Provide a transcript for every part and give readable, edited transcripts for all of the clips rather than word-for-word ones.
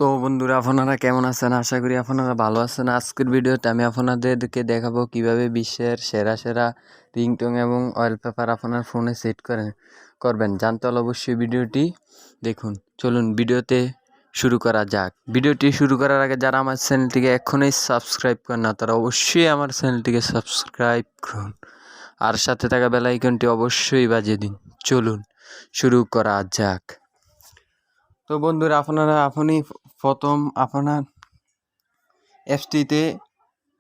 তো বন্ধুরা আপনারা কেমন আছেন? আশা করি আপনারা ভালো আছেন। আজকের ভিডিওতে আমি আপনাদেরকে দেখাবো কিভাবে বিশ্বের সেরা সেরা রিংটোন এবং ওয়ালপেপার আপনার ফোনে সেট করবেন। জানতে হলে অবশ্যই ভিডিওটি দেখুন। চলুন ভিডিওতে শুরু করা যাক। ভিডিওটি শুরু করার আগে যারা আমার চ্যানেলটিকে এখনই সাবস্ক্রাইব করেন না তারা অবশ্যই আমার চ্যানেলটিকে সাবস্ক্রাইব করুন আর সাথে থাকা বেল আইকনটি অবশ্যই বাজিয়ে দিন। চলুন শুরু করা যাক। তো বন্ধুরা আপনি প্রথম আপনার অ্যাপসটিতে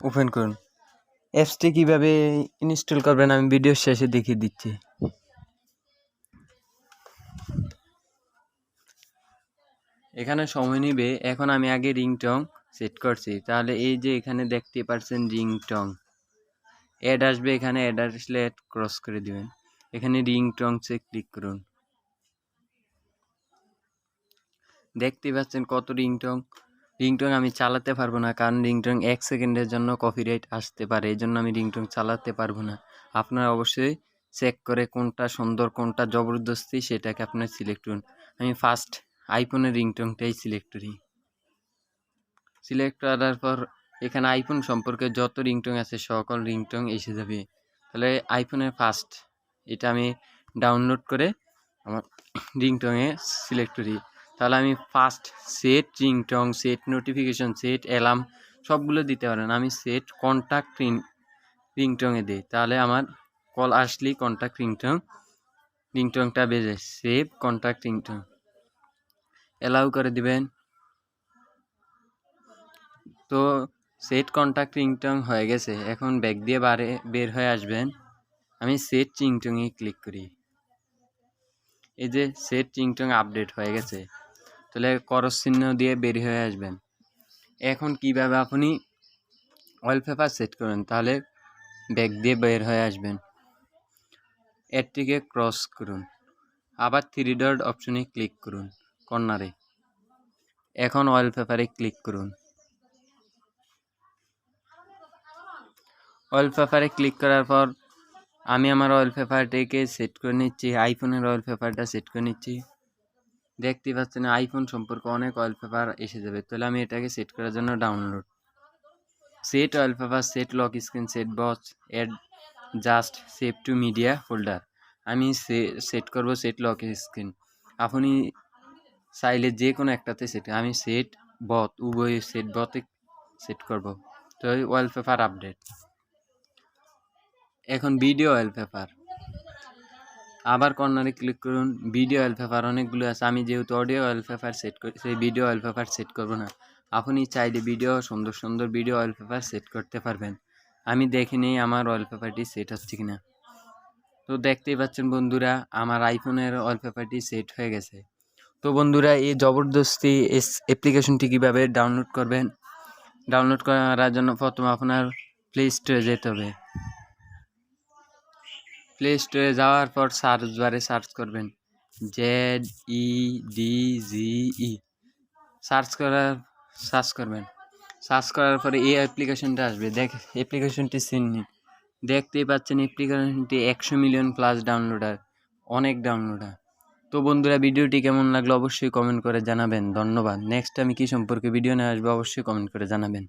ওপেন করুন। অ্যাপসটি কীভাবে ইনস্টল করবেন আমি ভিডিওর শেষে দেখিয়ে দিচ্ছি। এখানে সময় নেবে। এখন আমি আগে রিংটোন সেট করছি, তাহলে এই যে এখানে দেখতে পাচ্ছেন রিংটোন অ্যাড আসবে। এখানে অ্যাড আসলে অ্যাড ক্রস করে দিবেন। এখানে রিংটোনসে ক্লিক করুন। দেখতে পাচ্ছেন কত রিংটোন আমি চালাতে পারবো না, কারণ রিংটোন 1 সেকেন্ডের জন্য কপিরাইট আসতে পারে। এই জন্য আমি রিংটোন চালাতে পারবো না। আপনারা অবশ্যই চেক করে কোনটা সুন্দর কোনটা জবরদস্তি সেটাকে আপনার সিলেক্ট করুন। আমি ফার্স্ট আইফোনের রিংটোনটাই সিলেক্ট করি। সিলেক্ট করার পর এখানে আইফোন সম্পর্কে যত রিংটোন আছে সকল রিংটোন এসে যাবে। তাহলে আইফোনের ফার্স্ট এটা আমি ডাউনলোড করে আমার রিংটোনে সিলেক্ট করি। তাহলে আমি first set ringtone, set notification, set alarm সবগুলো দিতে পারেন। আমি সেট কন্ট্যাক্ট রিংটোনে দিই, তাহলে আমার কল আসলেই কন্ট্যাক্ট রিংটোনটা বেজে সেভ কন্ট্যাক্ট রিংটোন অ্যালাউ করে দিবেন। তো সেট কন্ট্যাক্ট রিংটোন হয়ে গেছে। এখন ব্যাক দিয়ে বের হয়ে আসবেন। আমি সেট রিংটোনে ক্লিক করি। এই যে সেট রিংটোন আপডেট হয়ে গেছে। তাহলে ক্রস চিহ্ন দিয়ে বের হয়ে আসবেন। এখন কিভাবে আপনি ওয়ালপেপার সেট করেন, তাহলে ব্যাক দিয়ে বের হয়ে আসবেন। এরটিকে ক্রস করুন, আবার 3 ডট অপশনে ক্লিক করুন কর্নারে। এখন ওয়ালপেপারে ক্লিক করুন। ওয়ালপেপারে ক্লিক করার পর আমি আমার ওয়ালপেপারটিকে সেট করে নিচ্ছি। আইফোনের ওয়ালপেপারটা সেট করে নিচ্ছি। দেখতে পাচ্ছেন আইফোন সম্পর্কে অনেক ওয়ালপেপার এসে যাবে। তাহলে আমি এটাকে সেট করার জন্য download set wallpaper, set lock screen, set box, add just save to media folder. আমি সেট করব সেট লক স্ক্রিন। আপনি চাইলে যে কোনো একটাতে সেট, আমি সেট বথ উভয় সেট বথে সেট করব। তো ওয়ালপেপার আপডেট। এখন ভিডিও ওয়ালপেপার, আবার কর্নারে ক্লিক করুন। ভিডিও ওয়ালপেপার অনেকগুলো আছে। আমি যেহেতু অডিও ওয়ালপেপার সেট করি, সেই ভিডিও ওয়ালপেপার সেট করব না। আপনি চাইলে সুন্দর সুন্দর ভিডিও ওয়ালপেপার সেট করতে পারবেন। আমি দেখে নিই আমার ওয়ালপেপারটি সেট হচ্ছে কিনা। তো দেখতেই পাচ্ছেন বন্ধুরা আমার আইফোনের ওয়ালপেপারটি সেট হয়ে গেছে। তো বন্ধুরা এই জবরদস্তি অ্যাপ্লিকেশনটি কীভাবে ডাউনলোড করবেন, ডাউনলোড করার জন্য প্রথমে আপনার প্লে স্টোরে যেতে হবে। প্লে স্টোরে যাওয়ার পর সার্চ বারে সার্চ করবেন ZEDGE, সার্চ করবেন। সার্চ করার পরে এই অ্যাপ্লিকেশনটা আসবে। অ্যাপ্লিকেশনটি চিহ্নিত দেখতেই পাচ্ছেন। অ্যাপ্লিকেশনটি 100 মিলিয়ন প্লাস ডাউনলোডার, অনেক ডাউনলোডার। তো বন্ধুরা ভিডিওটি কেমন লাগলো অবশ্যই কমেন্ট করে জানাবেন। ধন্যবাদ। নেক্সট আমি কি সম্পর্কে ভিডিও নিয়ে আসবো অবশ্যই কমেন্ট করে জানাবেন।